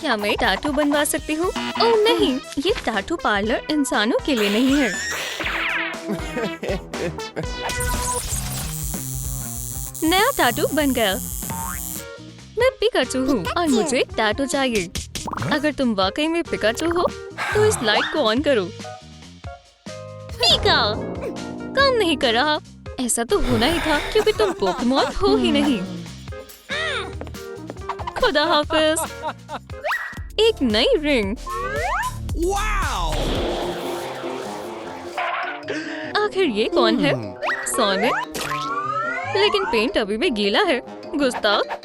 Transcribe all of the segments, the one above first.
क्या मैं टैटू बनवा सकती हूँ? ओह नहीं, ये टैटू पार्लर इंसानों के लिए नहीं है। नया टैटू बन गया। मैं पिकाचू हूँ और मुझे एक टैटू चाहिए। अगर तुम वाकई में पिकाचू हो तो इस लाइट को ऑन करो। पिका! काम नहीं कर रहा। ऐसा तो होना ही था क्योंकि तुम पोकेमॉन हो ही नहीं। खुदा हाफिज। एक नई रिंग। आखिर ये कौन है? सोनिक? लेकिन पेंट अभी भी गीला है। गुस्ताख,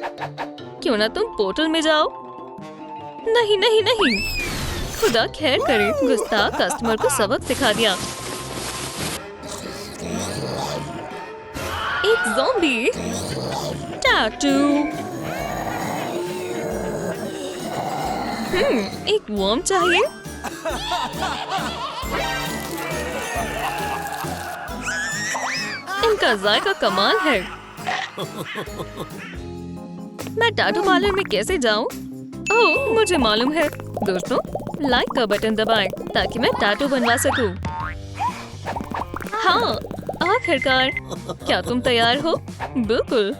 क्यों ना तुम पोर्टल में जाओ? नहीं नहीं नहीं। खुदा खैर करे, गुस्ताख कस्टमर को सबक सिखा दिया। एक ज़ॉम्बी टैटू। एक वर्म चाहिए। इनका जायका कमाल है। मैं टैटू पार्लर में कैसे जाऊं? ओह, मुझे मालूम है। दोस्तों, लाइक का बटन दबाएं ताकि मैं टैटू बनवा सकूं। हाँ, आखिरकार। क्या तुम तैयार हो? बिल्कुल।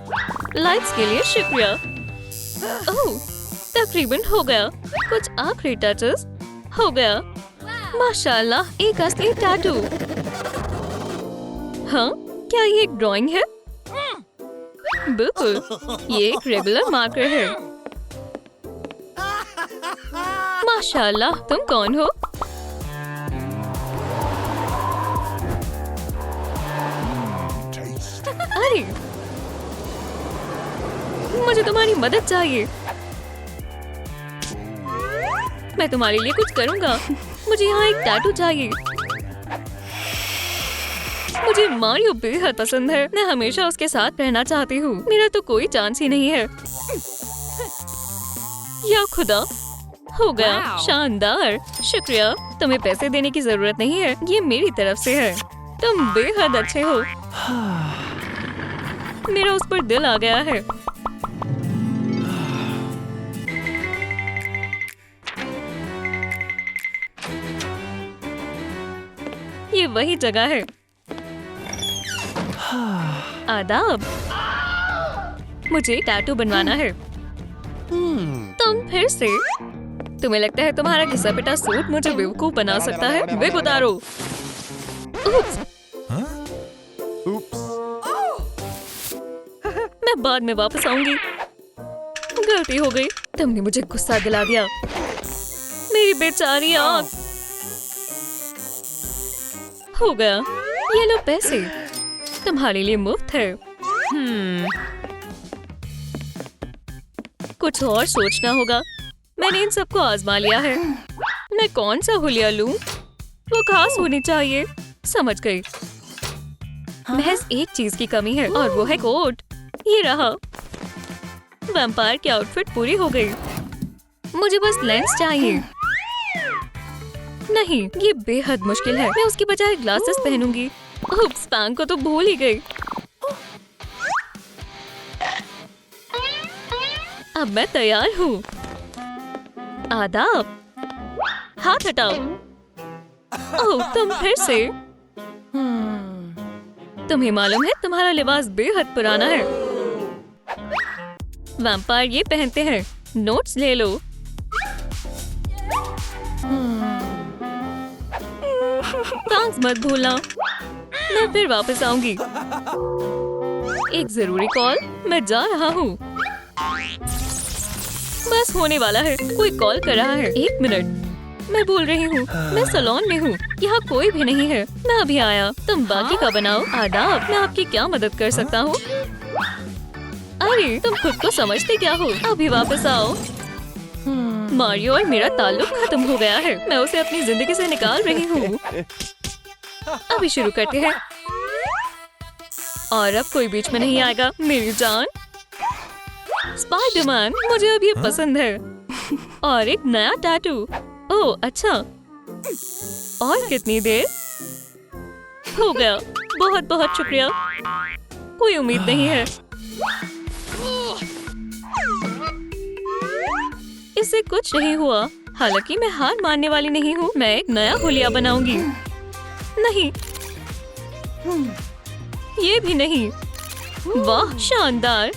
लाइक्स के लिए शुक्रिया। ओह, तकरीबन हो गया। कुछ आखिरी टचेस हो गया। माशाल्लाह, एक असली टैटू। हाँ, क्या ये एक ड्राइंग है? बिल्कुल, ये एक रेगुलर मार्कर है। माशाल्लाह, तुम कौन हो? अरे, मुझे तुम्हारी मदद चाहिए। मैं तुम्हारे लिए कुछ करूंगा। मुझे यहाँ एक टैटू चाहिए। मुझे मारियो बेहद पसंद है। मैं हमेशा उसके साथ रहना चाहती हूँ। मेरा तो कोई चांस ही नहीं है। या खुदा, हो गया। शानदार, शुक्रिया। तुम्हें पैसे देने की जरूरत नहीं है, ये मेरी तरफ से है। तुम बेहद अच्छे हो। मेरा उस पर दिल आ गया है। ये वही जगह है। आदाब। मुझे टैटू बनवाना है। तुम फिर से? तुम्हें लगता है तुम्हारा घिसा पिटा सूट मुझे बेवकूफ बना सकता है? विग उतारो। उप्स। मैं बाद में वापस आऊंगी। गलती हो गई। तुमने मुझे गुस्सा दिला दिया। मेरी बेचारी आँख। हो गया। ये लो पैसे, तुम्हारे लिए मुफ्त है। कुछ और सोचना होगा। मैंने इन सबको आजमा लिया है। मैं कौन सा हुलिया लूं? वो खास होनी चाहिए। समझ गई। महज एक चीज की कमी है और वो है कोट। ये रहा। वैम्पायर की आउटफिट पूरी हो गई। मुझे बस लेंस चाहिए। नहीं, ये बेहद मुश्किल है। मैं उसकी बजाय ग्लासेस पहनूंगी। उप्स, पैंक को तो भूल ही गई। अब मैं तैयार हूँ। आदाब। हाथ हटाओ। ओह, तुम फिर से? तुम्हें मालूम है तुम्हारा लिबास बेहद पुराना है। वैम्पायर ये पहनते हैं। नोट्स ले लो। थैंक्स मत भूलना। मैं फिर वापस आऊंगी। एक जरूरी कॉल। मैं जा रहा हूँ। बस होने वाला है। कोई कॉल कर रहा है। 1 मिनट। मैं भूल रही हूँ, मैं सैलून में हूँ। यहाँ कोई भी नहीं है। मैं अभी आया। तुम बाकी का बनाओ। आदाब। मैं आपकी क्या मदद कर सकता हूँ? अरे, तुम खुद को समझते क्या हो? अभी वापस आओ। मारियो और मेरा ताल्लुक खत्म हो गया है। मैं उसे अपनी जिंदगी से निकाल रही हूँ। अभी शुरू करते हैं। और अब कोई बीच में नहीं आएगा मेरी जान। स्पाइडरमैन, मुझे अब ये पसंद है। और एक नया टैटू। ओह अच्छा। और कितनी देर? हो गया। बहुत बहुत शुक्रिया। कोई उम्मीद नहीं है। इससे कुछ नहीं हुआ। हालांकि मैं हार मानने वाली नहीं हूँ। मैं एक नया हुलिया बनाऊंगी। नहीं, ये भी नहीं। वाह, शानदार।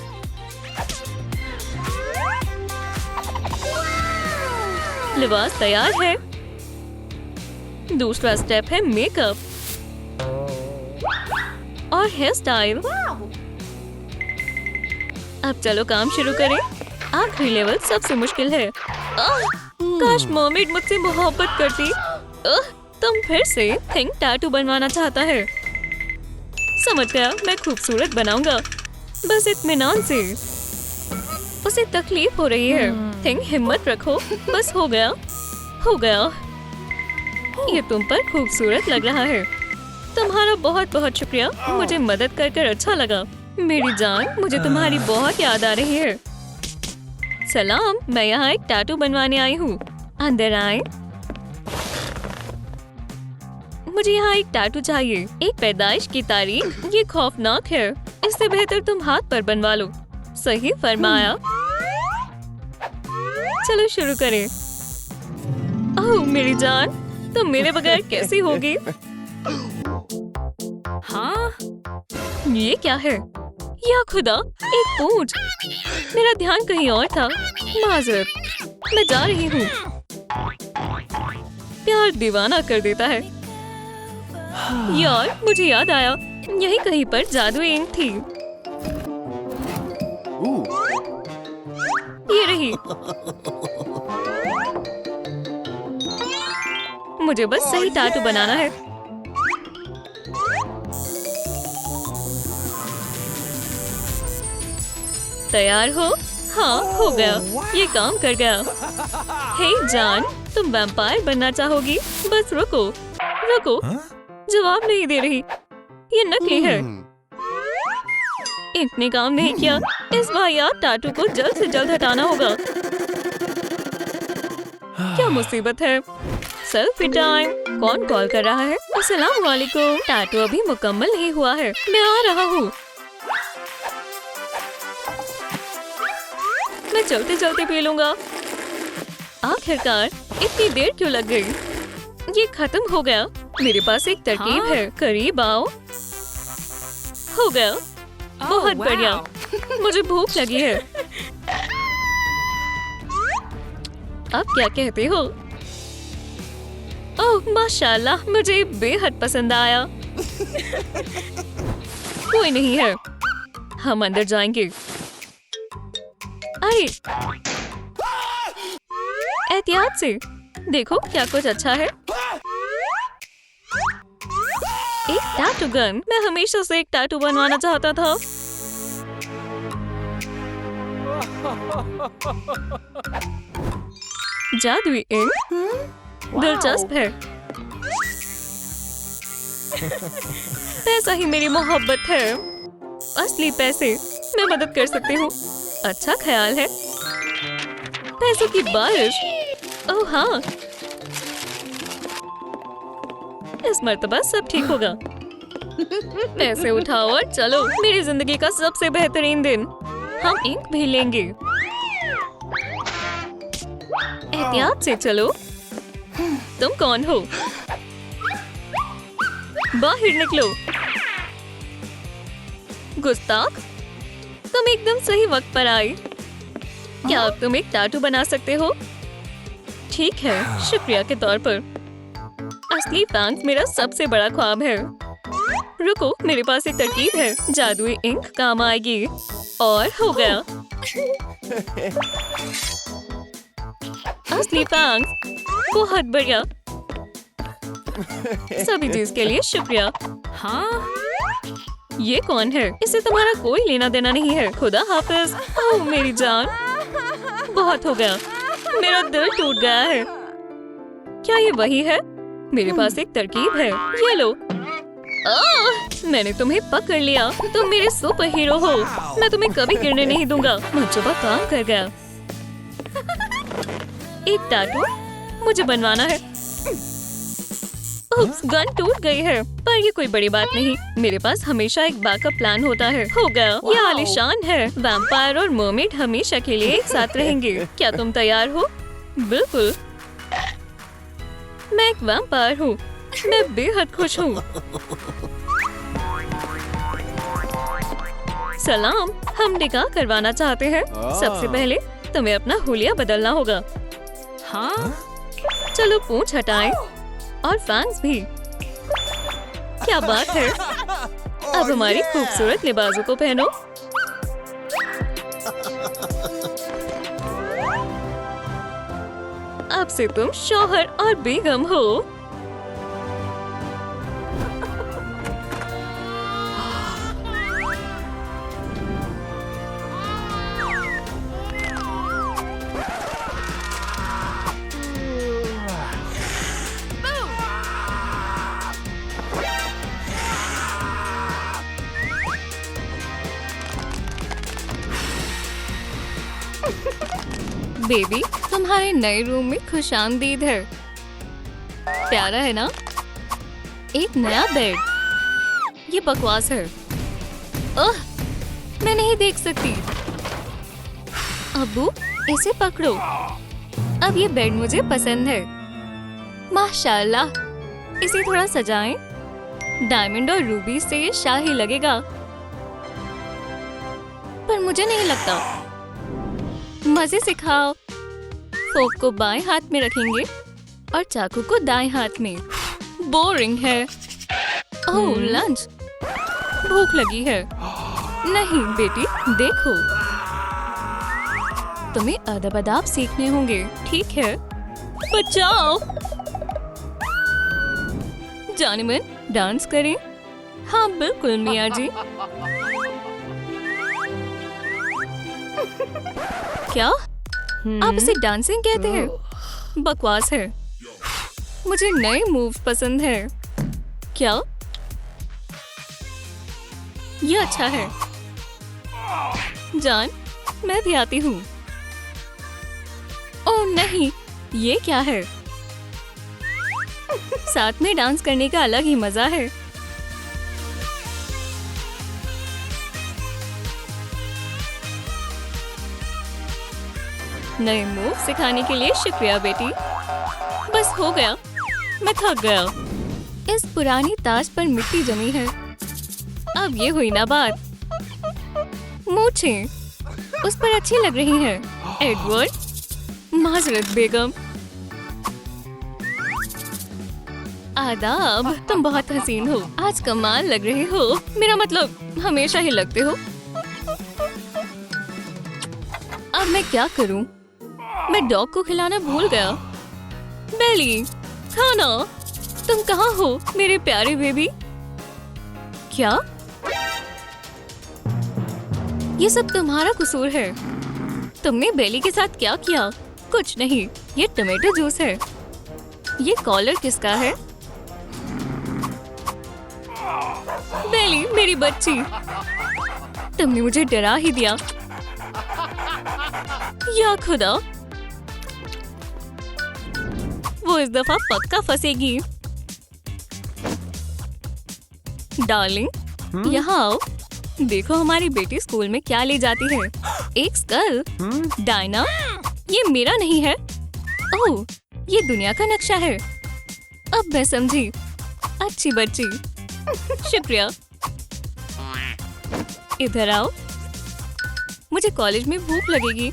लिबास तैयार है। दूसरा स्टेप है मेकअप और हेयर स्टाइल। अब चलो काम शुरू करें। आखिरी लेवल सबसे मुश्किल है। काश मर्मेड मुझसे मोहब्बत करती। तुम फिर से थिंक टैटू बनवाना चाहता है। समझ गया, मैं खूबसूरत बनाऊंगा, बस इत्मीनान से। उसे तकलीफ हो रही है। थिंक हिम्मत रखो, बस हो गया, हो गया। ये तुम पर खूबसूरत लग रहा है। तुम्हारा बहुत बहुत शुक्रिया, मुझे मदद कर अच्छा लगा। मेरी जान, मुझे तुम्हारी बहुत याद आ रही है। सलाम, मैं यहाँ एक टैटू बनवाने आई हूँ। अंदर आए। मुझे यहाँ एक टैटू चाहिए। एक पैदाइश की तारीख। ये खौफनाक है। इससे बेहतर तुम हाथ पर बनवा लो। सही फरमाया। चलो शुरू करें। ओह मेरी जान, तुम मेरे बगैर कैसी होगी? हाँ, ये क्या है? या खुदा, एक पूंछ। मेरा ध्यान कहीं और था। माजरत, मैं जा रही हूँ। प्यार दीवाना कर देता है। यार, मुझे याद आया, यहीं कहीं पर जादुई इंक थी। ये रही। मुझे बस सही टैटू बनाना है। तैयार हो? हाँ, हो गया। ये काम कर गया। हे जान, तुम वैम्पायर बनना चाहोगी? बस रुको, रुको। जवाब नहीं दे रही। ये नकली है। इंक ने काम नहीं किया। इस वाहियात टैटू को जल्द से जल्द हटाना होगा। क्या मुसीबत है। Selfie time. कौन कॉल कर रहा है? अस्सलाम वालेकुम। टैटू अभी मुकम्मल नहीं हुआ है। मैं आ रहा हूँ। मैं चलते चलते पी लूंगा। आखिरकार इतनी देर क्यों लग गई? ये खत्म हो गया। मेरे पास एक तरकीब है। करीब आओ। हो गया। बहुत बढ़िया। मुझे भूख लगी है। अब क्या कहते हो? ओह माशाल्लाह, मुझे बेहद पसंद आया। कोई नहीं है। हम अंदर जाएंगे। अरे एहतियात से। देखो क्या कुछ अच्छा है। एक टैटू गन। मैं हमेशा से एक टैटू बनवाना चाहता था। जादुई इंक दिलचस्प है। पैसा ही मेरी मोहब्बत है। असली पैसे। मैं मदद कर सकती हूँ। अच्छा ख्याल है। पैसों की बारिश। ओह हाँ, इस मर्तबा सब ठीक होगा। पैसे उठाओ और चलो। मेरी जिंदगी का सबसे बेहतरीन दिन। हम इंक भी लेंगे। एहतियात से चलो। तुम कौन हो? बाहर निकलो। गुस्ताख, तुम एकदम सही वक्त पर आए। क्या अब तुम एक टैटू बना सकते हो? ठीक है, शुक्रिया के तौर पर। असली फैंस मेरा सबसे बड़ा ख्वाब है। रुको, मेरे पास एक तरकीब है। जादुई इंक काम आएगी। और हो गया। असली फैंस, बहुत बढ़िया। सभी चीज के लिए शुक्रिया। हाँ, ये कौन है? इससे तुम्हारा कोई लेना देना नहीं है। खुदा हाफिज। ओह मेरी जान, बहुत हो गया। मेरा दिल टूट गया है। क्या ये वही है? मेरे पास एक तरकीब है। ये लो। मैंने तुम्हें पकड़ लिया। तुम मेरे सुपर हीरो हो। मैं तुम्हें कभी गिरने नहीं दूंगा। मंसूबा काम कर गया। एक टैटू मुझे बनवाना है। उप्स, गन टूट गई है, पर ये कोई बड़ी बात नहीं। मेरे पास हमेशा एक बैकअप प्लान होता है। हो गया, ये आलीशान है। वैम्पायर और मर्मेड हमेशा के लिए एक साथ रहेंगे। क्या तुम तैयार हो? बिल्कुल। मैं एक वैम्पायर हूँ। मैं बेहद खुश हूँ। सलाम, हम निकाह करवाना चाहते हैं। सबसे पहले तुम्हें अपना हुलिया बदलना होगा। हाँ? चलो पूंछ हटाएं और फैंस भी। क्या बात है। अब हमारी खूबसूरत लिबासों को पहनो। अब से तुम शौहर और बेगम हो। बेबी, तुम्हारे नए रूम में खुशामदीद है। प्यारा है ना? एक नया बेड। ये बकवास है। ओह, मैं नहीं देख सकती। अब्बू, इसे पकड़ो। अब ये बेड मुझे पसंद है। माशाल्लाह, इसे थोड़ा सजाएं। डायमंड और रूबी से ये शाही लगेगा। पर मुझे नहीं लगता। मजे से खाओ। फोक को बाएं हाथ में रखेंगे और चाकू को दाएं हाथ में। बोरिंग है। ओह, लंच। भूख लगी है। नहीं बेटी, देखो, तुम्हें अदब अदाब सीखने होंगे, ठीक है? बचाओ। जानिमन, डांस करें? हाँ बिल्कुल मियाँ जी। क्या आप इसे डांसिंग कहते हैं? बकवास है। मुझे नए मूव पसंद है। क्या ये अच्छा है? जान, मैं भी आती हूँ। ओह नहीं, ये क्या है? साथ में डांस करने का अलग ही मजा है। नए मूव सिखाने के लिए शुक्रिया बेटी। बस हो गया, मैं थक गया। इस पुरानी ताज पर मिट्टी जमी है। अब ये हुई ना बात। मूंछें उस पर अच्छी लग रही हैं। एडवर्ड, माजरत बेगम। आदाब, तुम बहुत हसीन हो। आज कमाल लग रहे हो। मेरा मतलब, हमेशा ही लगते हो। अब मैं क्या करूं? मैं डॉग को खिलाना भूल गया। बेली, खाना। तुम कहाँ हो मेरे प्यारे बेबी? क्या ये सब तुम्हारा कसूर है? तुमने बेली के साथ क्या किया? कुछ नहीं, ये टमाटो जूस है। ये कॉलर किसका है? बेली, मेरी बच्ची, तुमने मुझे डरा ही दिया। या खुदा, वो इस दफा पक्का फंसेगी। डार्लिंग, यहाँ आओ। देखो हमारी बेटी स्कूल में क्या ले जाती है। एक स्कल। डायना, ये मेरा नहीं है। ओह, ये दुनिया का नक्शा है। अब मैं समझी। अच्छी बच्ची। शुक्रिया। इधर आओ। मुझे कॉलेज में भूख लगेगी,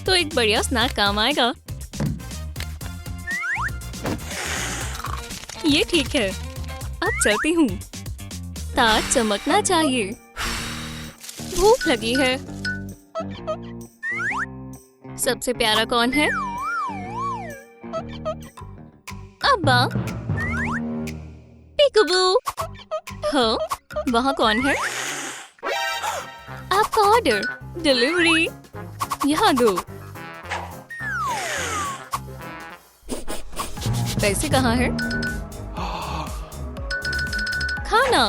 तो एक बढ़िया स्नैक काम आएगा। ये ठीक है। अब चलती हूँ। ताज चमकना चाहिए। भूख लगी है। सबसे प्यारा कौन है? अब्बा। पिकबू। हाँ, वहाँ कौन है? आपका ऑर्डर। डिलीवरी। यहाँ दो। पैसे कहाँ है? खाना।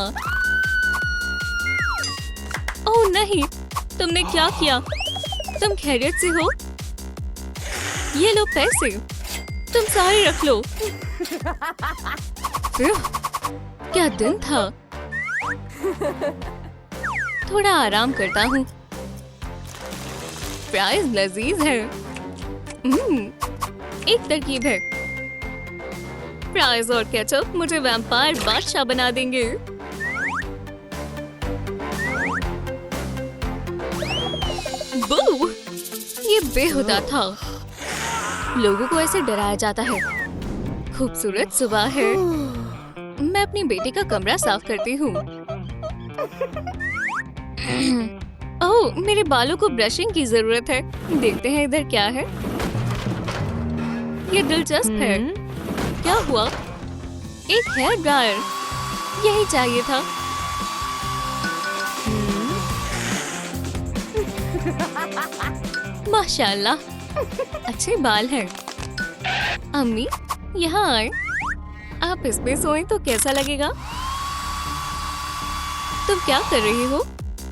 ओह नहीं, तुमने क्या किया? तुम खैरियत से हो? ये लो पैसे। तुम सारे रख लो। क्या दिन था। थोड़ा आराम करता हूँ। फ्राइज लजीज है। एक तरकीब है। फ्राइज और केचप मुझे वैम्पायर बादशाह बना देंगे। बू! ये बेहुदा था। लोगों को ऐसे डराया जाता है। खूबसूरत सुबह है। मैं अपनी बेटी का कमरा साफ करती हूँ। ओह, मेरे बालों को ब्रशिंग की जरूरत है। देखते हैं इधर क्या है। ये दिलचस्प है। क्या हुआ? एक हेयर ड्रायर। यही चाहिए था। माशाल्लाह, अच्छे बाल हैं। अम्मी, यहाँ आए। आप इसमें सोएं तो कैसा लगेगा? तुम क्या कर रही हो?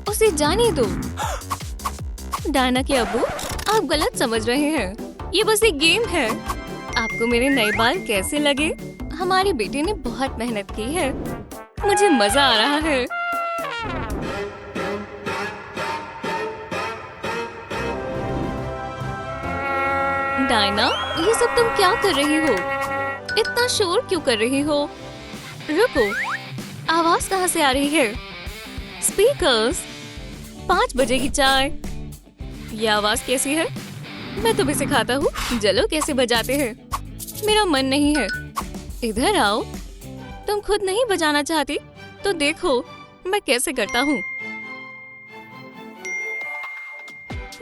उसे जाने दो। डायना के अब्बू, आप गलत समझ रहे हैं। ये बस एक गेम है। आपको मेरे नए बाल कैसे लगे? हमारी बेटी ने बहुत मेहनत की है। मुझे मजा आ रहा है। डायना, ये सब तुम क्या कर रही हो? इतना शोर क्यों कर रही हो? रुको, आवाज कहाँ से आ रही है? स्पीकर्स। 5 बजे की चाय। ये आवाज कैसी है? मैं तुम्हें सिखाता हूँ जलो कैसे बजाते हैं। मेरा मन नहीं है। इधर आओ। तुम खुद नहीं बजाना चाहती तो देखो मैं कैसे करता हूँ।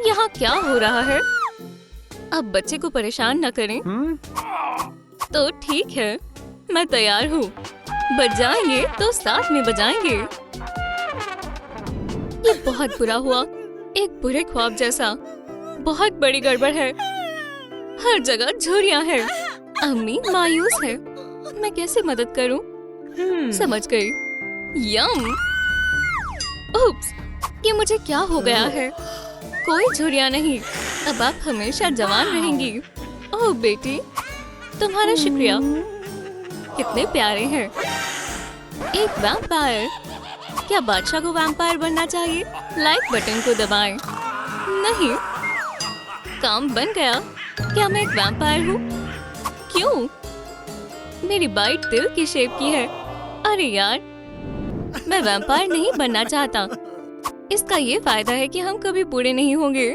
यहाँ क्या हो रहा है? अब बच्चे को परेशान न करें। तो ठीक है, मैं तैयार हूँ। बजाएंगे तो साथ में बजाएंगे। ये बहुत बुरा हुआ। एक बुरे ख्वाब जैसा। बहुत बड़ी गड़बड़ है। हर जगह झुर्रियाँ हैं। अम्मी मायूस है। मैं कैसे मदद करूँ? समझ गई। यम। उप्स, ये मुझे क्या हो गया है? कोई झुर्रियाँ नहीं। अब आप हमेशा जवान रहेंगी। ओह बेटी, तुम्हारा शुक्रिया। कितने प्यारे हैं। एक वैम्पायर। क्या बादशाह को वैम्पायर बनना चाहिए? लाइक बटन को दबाएं। नहीं, काम बन गया। क्या मैं एक वैम्पायर हूँ? क्यों? मेरी बाइट दिल की शेप की है। अरे यार, मैं वैम्पायर नहीं बनना चाहता। इसका ये फायदा है कि हम कभी बूढ़े नहीं होंगे।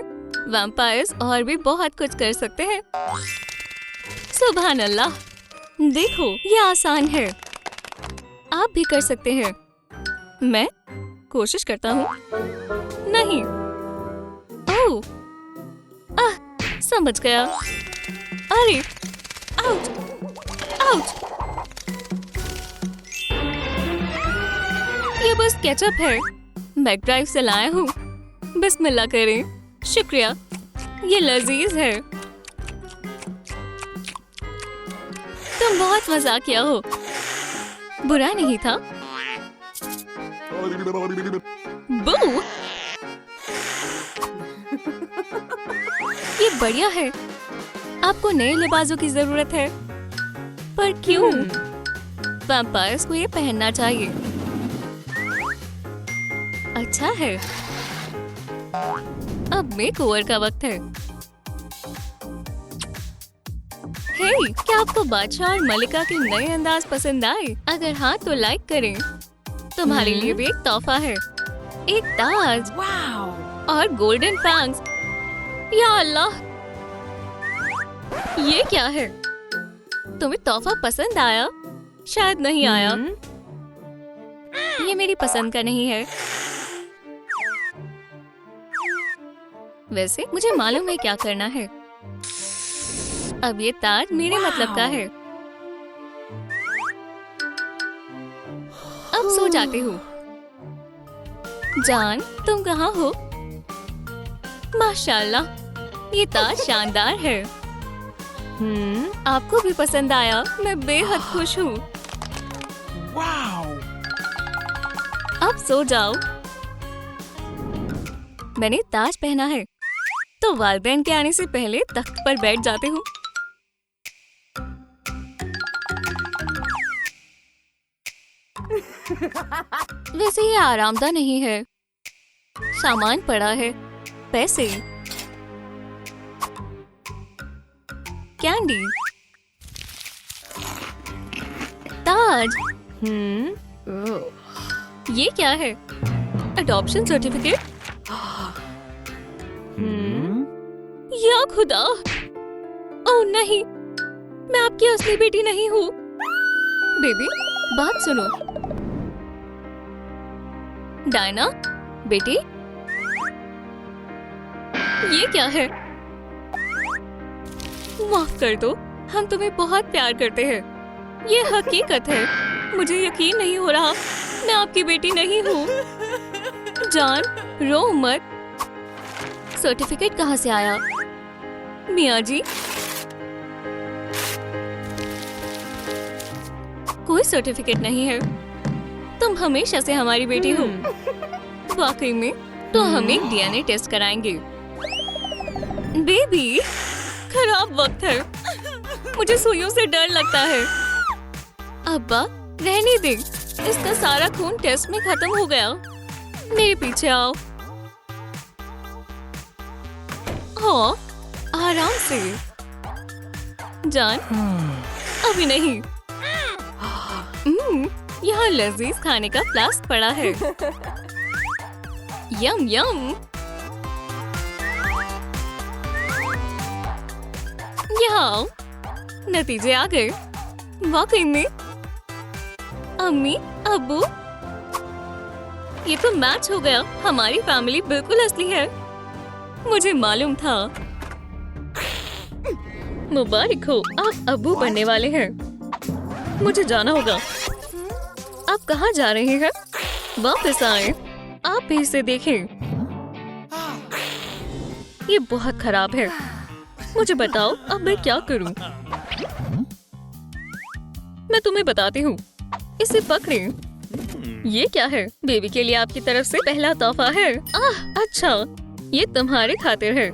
वैम्पायर्स और भी बहुत कुछ कर सकते हैं। सुभान अल्लाह। देखो, ये आसान है। आप भी कर सकते हैं। मैं कोशिश करता हूँ। नहीं। ओह, समझ गया। अरे, आउच, आउच। ये बस केचप है। मैकड्राइव से लाया हूँ। बिस्मिल्लाह करें। शुक्रिया, ये लजीज है। तुम बहुत मजाकिया हो। बुरा नहीं था। बू! ये बढ़िया है। आपको नए लिबासों की जरूरत है। पर क्यों? वैम्पायर्स को ये पहनना चाहिए। अच्छा है। अब मेकओवर का वक्त है। हे, क्या आपको बादशाह और मलिका के नए अंदाज पसंद आए? अगर हाँ तो लाइक करें। तुम्हारे लिए भी एक तोहफा है। एक ताज। और गोल्डन फैंग्स। या अल्लाह, ये क्या है? तुम्हें तोहफा पसंद आया? शायद नहीं आया। ये मेरी पसंद का नहीं है। वैसे मुझे मालूम है क्या करना है। अब ये ताज मेरे मतलब का है। अब सो जाती हूँ। जान, तुम कहाँ हो? माशाल्लाह, ये ताज शानदार है। आपको भी पसंद आया? मैं बेहद खुश हूँ। अब सो जाओ। मैंने ताज पहना है तो वालिदैन के आने से पहले तख्त पर बैठ जाती हूँ। वैसे ये आरामदायक नहीं है। सामान पड़ा है, पैसे, कैंडी, ताज। ये क्या है? Adoption certificate? या खुदा! ओह नहीं, मैं आपकी असली बेटी नहीं हूँ। बेबी, बात सुनो। डायना, बेटी, ये क्या है? माफ कर दो, हम तुम्हें बहुत प्यार करते हैं। ये हकीकत है। मुझे यकीन नहीं हो रहा, मैं आपकी बेटी नहीं हूँ। जान, रो मत। सर्टिफिकेट कहाँ से आया? मियाँ जी, कोई सर्टिफिकेट नहीं है। तुम हमेशा से हमारी बेटी हो। वाकई में? तो हम एक डीएनए टेस्ट कराएंगे। बेबी, खराब वक्त है। मुझे सुइयों से डर लगता है। अब्बा, रहने दे। इसका सारा खून टेस्ट में खत्म हो गया। मेरे पीछे आओ। हाँ, आराम से। जान, अभी नहीं। यहाँ लजीज खाने का फ्लास्क पड़ा है। यम यम। यहाँ नतीजे आ गए। वाकई में। अम्मी, अब्बू, ये तो मैच हो गया। हमारी फैमिली बिल्कुल असली है। मुझे मालूम था। मुबारक हो, आप अब्बू बनने वाले हैं। मुझे जाना होगा। आप कहाँ जा रहे हैं? वापस आए। आप भी इसे देखें। ये बहुत खराब है। मुझे बताओ, अब मैं क्या करूं? मैं तुम्हें बताती हूँ। इसे पकड़ें। ये क्या है? बेबी के लिए आपकी तरफ से पहला तोहफा है। अच्छा, ये तुम्हारे खातिर है।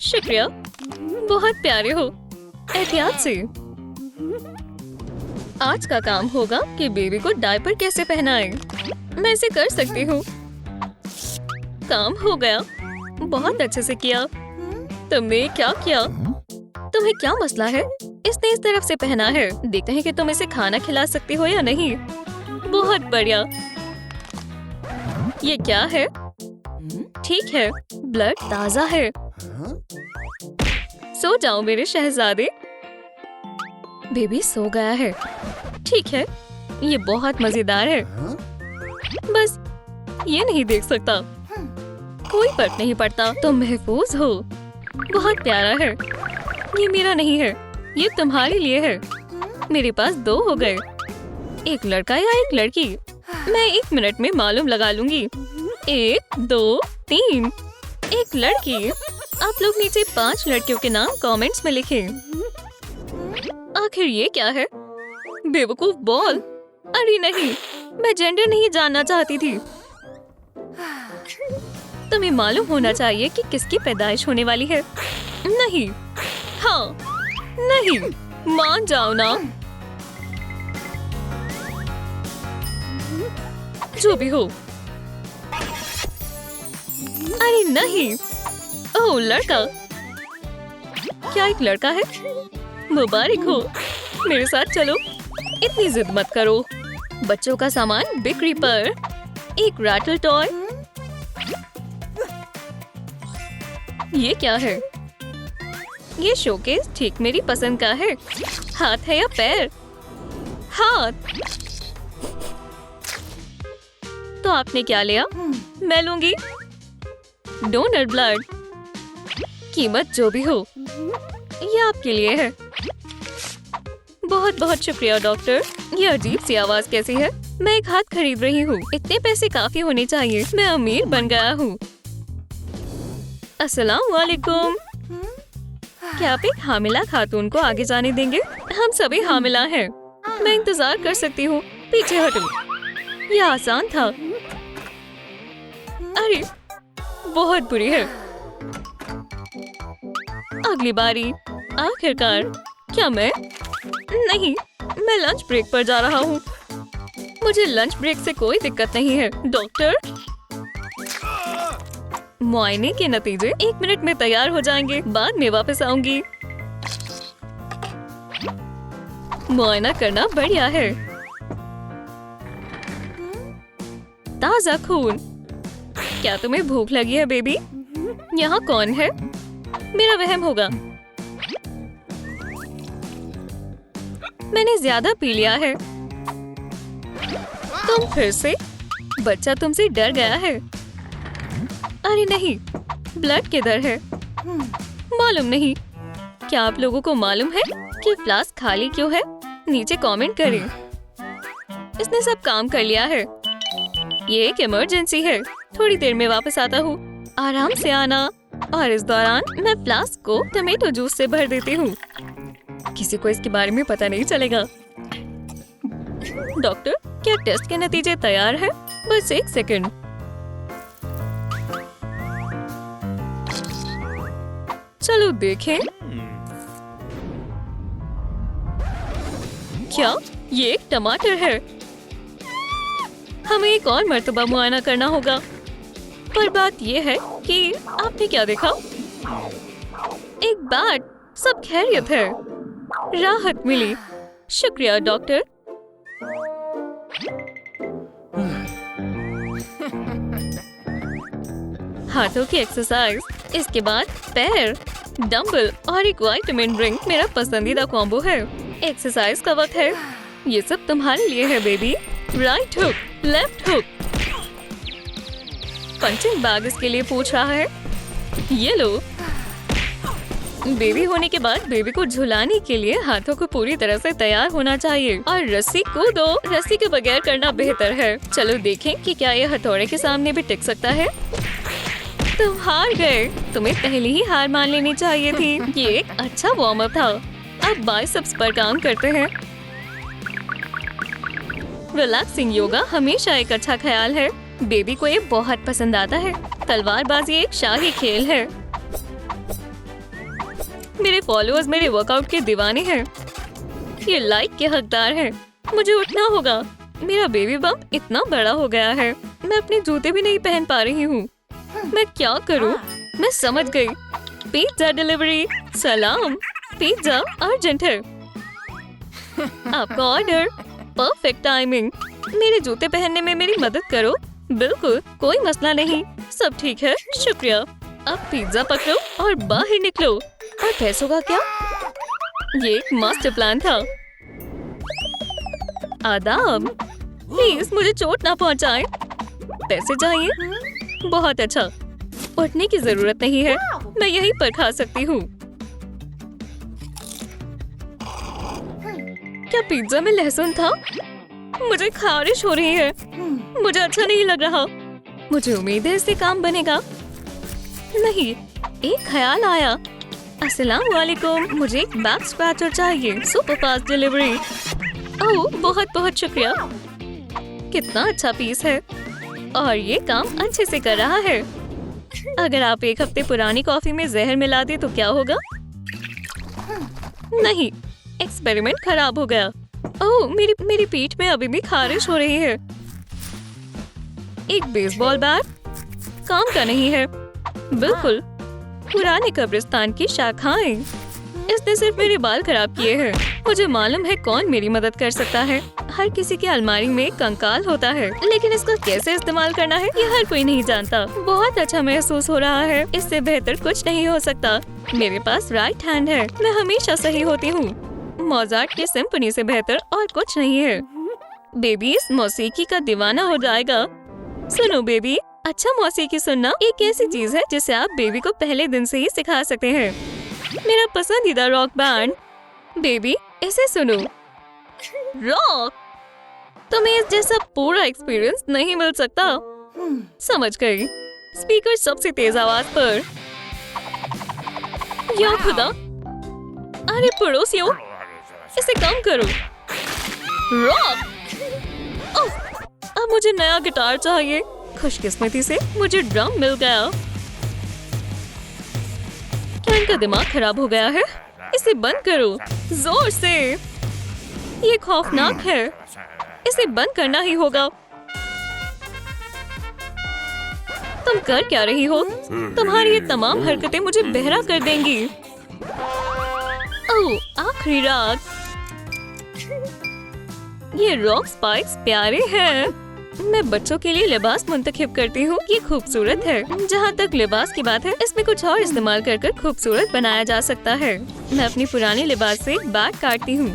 शुक्रिया, बहुत प्यारे हो। एहतियात से। आज का काम होगा कि बेबी को डायपर कैसे पहनाए। मैं इसे कर सकती हूँ। काम हो गया। बहुत अच्छे से किया। तुमने क्या किया? तुम्हें क्या मसला है? इसने इस तरफ से पहना है। देखते हैं कि तुम इसे खाना खिला सकती हो या नहीं। बहुत बढ़िया। ये क्या है? ठीक है, ब्लड ताजा है। सो जाओ मेरे शहजादे। बेबी सो गया है। ठीक है, ये बहुत मजेदार है। बस ये नहीं देख सकता। कोई फर्क नहीं पड़ता। तुम महफूज हो। बहुत प्यारा है। ये मेरा नहीं है, ये तुम्हारे लिए है। मेरे पास 2 हो गए। एक लड़का या एक लड़की? मैं 1 मिनट में मालूम लगा लूंगी। 1, 2, 3। एक लड़की। आप लोग नीचे 5 लड़कियों के नाम कमेंट्स में लिखें। आखिर ये क्या है? बेवकूफ बॉल। अरे नहीं, मैं जेंडर नहीं जानना चाहती थी। तुम्हें मालूम होना चाहिए कि किसकी पैदाइश होने वाली है। नहीं, हाँ, नहीं, मान जाओ ना। जो भी हो। अरे नहीं। ओह, लड़का। क्या एक लड़का है? मुबारक हो। मेरे साथ चलो। इतनी जिद मत करो। बच्चों का सामान बिक्री पर। एक रैटल टॉय। ये क्या है? ये शोकेस ठीक मेरी पसंद का है। हाथ है या पैर? हाथ। तो आपने क्या लिया? मैं लूंगी। Donor blood. कीमत जो भी हो, ये आपके लिए है। बहुत बहुत शुक्रिया डॉक्टर। ये अजीब सी आवाज कैसी है? मैं एक हाथ खरीद रही हूँ। इतने पैसे काफी होने चाहिए। मैं अमीर बन गया हूँ। अस्सलाम वालेकुम। क्या आप एक हामिला खातून को आगे जाने देंगे? हम सभी हामिला हैं। मैं इंतजार कर सकती हूँ। पीछे हटो। यह आसान था। अरे, बहुत बुरी है। अगली बारी। आखिरकार। क्या मैं? नहीं, मैं लंच ब्रेक पर जा रहा हूँ। मुझे लंच ब्रेक से कोई दिक्कत नहीं है। डॉक्टर, मुआयने के नतीजे 1 मिनट में तैयार हो जाएंगे। बाद में वापस आऊंगी। मुआयना करना बढ़िया है। ताजा खून। क्या तुम्हें भूख लगी है बेबी? यहाँ कौन है? मेरा वहम होगा। मैंने ज्यादा पी लिया है। तुम फिर से? बच्चा तुमसे डर गया है। अरे नहीं, ब्लड किधर है? मालूम नहीं। क्या आप लोगों को मालूम है कि फ्लास्क खाली क्यों है? नीचे कमेंट करें। इसने सब काम कर लिया है। ये एक इमरजेंसी है। थोड़ी देर में वापस आता हूँ। आराम से आना। और इस दौरान मैं फ्लास्क को टमेटो जूस से भर देती हूँ। किसी को इसके बारे में पता नहीं चलेगा। डॉक्टर, क्या टेस्ट के नतीजे तैयार हैं? बस 1 सेकंड। चलो देखें। क्या ये एक टमाटर है? हमें एक और मर्तबा मुआयना करना होगा। पर बात ये है कि आपने क्या देखा? एक बैट। सब खैरियत है। राहत मिली। शुक्रिया डॉक्टर। हाथों की एक्सरसाइज, इसके बाद पैर, डंबल और एक विटामिन ड्रिंक मेरा पसंदीदा कॉम्बो है। एक्सरसाइज का वक्त है। ये सब तुम्हारे लिए है baby. Right hook, left hook. Punching bag इसके लिए पूछ रहा है। ये लो। बेबी होने के बाद बेबी को झुलाने के लिए हाथों को पूरी तरह से तैयार होना चाहिए और रस्सी कूदो। रस्सी के बगैर करना बेहतर है। चलो देखें कि क्या ये हथौड़े के सामने भी टिक सकता है। तुम हार गए। तुम्हें पहले ही हार मान लेनी चाहिए थी। ये एक अच्छा वार्म अप था। अब बाइसेप्स पर काम करते हैं। रिलैक्सिंग योगा हमेशा एक अच्छा ख्याल है। बेबी को ये बहुत पसंद आता है। तलवारबाजी एक शाही खेल है। मेरे फॉलोअर्स मेरे वर्कआउट के दीवाने हैं। ये लाइक के हकदार हैं। मुझे उठना होगा। मेरा बेबी बम इतना बड़ा हो गया है। मैं अपने जूते भी नहीं पहन पा रही हूँ। मैं क्या करूँ? मैं समझ गई। Pizza delivery. सलाम। पिज्जा अर्जेंट है। आपका ऑर्डर। Perfect timing. मेरे जूते पहनने में मेरी मदद करो। बिल्कुल, कोई मसला नहीं। सब ठीक है, शुक्रिया। अब पिज्जा पकड़ो और बाहर निकलो। और पैसों का क्या? ये एक मास्टर प्लान था। आदाब। प्लीज मुझे चोट ना पहुंचाएं। पैसे चाहिए? बहुत अच्छा। उठने की जरूरत नहीं है। मैं यहीं पर खा सकती हूँ। क्या पिज्जा में लहसुन था? मुझे खारिश हो रही है। मुझे अच्छा नहीं लग रहा। मुझे उम्मीद है इससे काम बनेगा। नहीं, एक ख्याल आया। अस्सलाम वालेकुम। मुझे एक बैक स्क्रैचर चाहिए। Super fast delivery. ओह, बहुत बहुत शुक्रिया। कितना अच्छा पीस है और ये काम अच्छे से कर रहा है। अगर आप 1 हफ्ते पुरानी कॉफी में जहर मिला दे तो क्या होगा? नहीं, एक्सपेरिमेंट खराब हो गया। ओह, मेरी पीठ में अभी भी खारिश हो रही है। एक बेसबॉल बैट काम का नहीं है। बिल्कुल, पुराने कब्रिस्तान की शाखाएं। इसने सिर्फ मेरे बाल खराब किए हैं। मुझे मालूम है कौन मेरी मदद कर सकता है। हर किसी की अलमारी में एक कंकाल होता है, लेकिन इसका कैसे इस्तेमाल करना है ये हर कोई नहीं जानता। बहुत अच्छा महसूस हो रहा है। इससे बेहतर कुछ नहीं हो सकता। मेरे पास राइट हैंड है। मैं हमेशा सही होती हूँ। मोजार्ट की सिम्फनी से बेहतर और कुछ नहीं है। बेबी इस मौसीकी का दीवाना हो जाएगा। सुनो बेबी, अच्छा मौसीकी सुनना एक ऐसी चीज है जिसे आप बेबी को पहले दिन से ही सिखा सकते हैं। मेरा पसंदीदा रॉक बैंड। बेबी, इसे सुनो। रॉक। तुम्हें इस जैसा पूरा एक्सपीरियंस नहीं मिल सकता। समझ गई। स्पीकर सबसे तेज आवाज पर। या खुदा। अरे पड़ोसियों, इसे कम करो। रॉक। ओह, अब मुझे नया गिटार चाहिए। खुशकिस्मती से मुझे ड्रम मिल गया। क्या इनका दिमाग खराब हो गया है? इसे बंद करो जोर से। ये खौफनाक है। इसे बंद करना ही होगा। तुम कर क्या रही हो? तुम्हारी ये तमाम हरकतें मुझे बहरा कर देंगी। ओह, आखिरी रात। ये रॉक स्पाइक्स प्यारे हैं। मैं बच्चों के लिए लिबास मुंतखब करती हूँ। ये खूबसूरत है। जहाँ तक लिबास की बात है, इसमें कुछ और इस्तेमाल कर खूबसूरत बनाया जा सकता है। मैं अपनी पुरानी लिबास से बैग काटती हूँ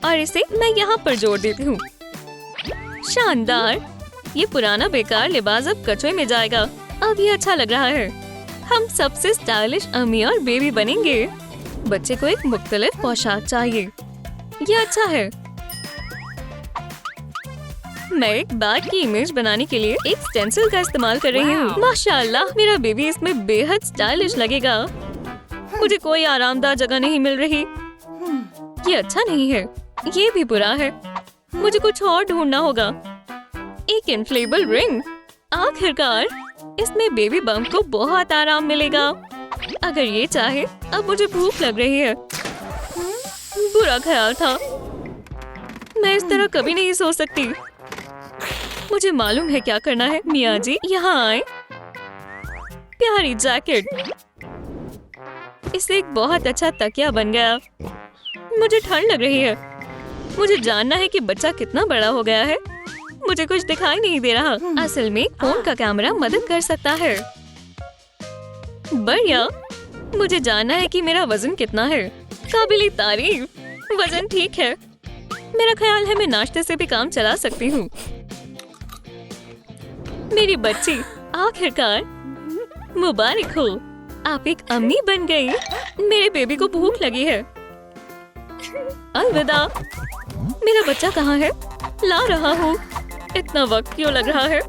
और इसे मैं यहाँ पर जोड़ देती हूँ। शानदार। ये पुराना बेकार लिबास अब कचरे में जाएगा। अब ये अच्छा लग रहा है। हम सबसे स्टाइलिश अम्मी और बेबी बनेंगे। बच्चे को एक मुख्तलिफ पोशाक चाहिए। ये अच्छा है। मैं एक बैग की इमेज बनाने के लिए एक स्टेंसिल का इस्तेमाल कर रही हूँ। माशाल्लाह, मेरा बेबी इसमें बेहद स्टाइलिश लगेगा। मुझे कोई आरामदायक जगह नहीं मिल रही। ये अच्छा नहीं है। ये भी बुरा है। मुझे कुछ और ढूंढना होगा। एक इन्फ्लेबल रिंग। आखिरकार इसमें बेबी बम्प को बहुत आराम मिलेगा। अगर ये चाहे। अब मुझे भूख लग रही है। बुरा ख्याल था। मैं इस तरह कभी नहीं सो सकती। मुझे मालूम है क्या करना है। मियाँ जी, यहाँ आए। प्यारी जैकेट। इससे एक बहुत अच्छा तकिया बन गया। मुझे ठंड लग रही है। मुझे जानना है कि बच्चा कितना बड़ा हो गया है। मुझे कुछ दिखाई नहीं दे रहा। असल में फोन का कैमरा मदद कर सकता है। बढ़िया। मुझे जानना है कि मेरा वजन कितना है। काबिले तारीफ। वजन ठीक है। मेरा ख्याल है मैं नाश्ते से भी काम चला सकती हूँ। मेरी बच्ची, आखिरकार मुबारक हो। आप एक अम्मी बन गई। मेरे बेबी को भूख लगी है। अलविदा। मेरा बच्चा कहाँ है? ला रहा हूँ। इतना वक्त क्यों लग रहा है?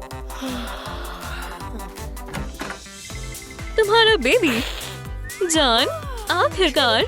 तुम्हारा बेबी जान, आखिरकार।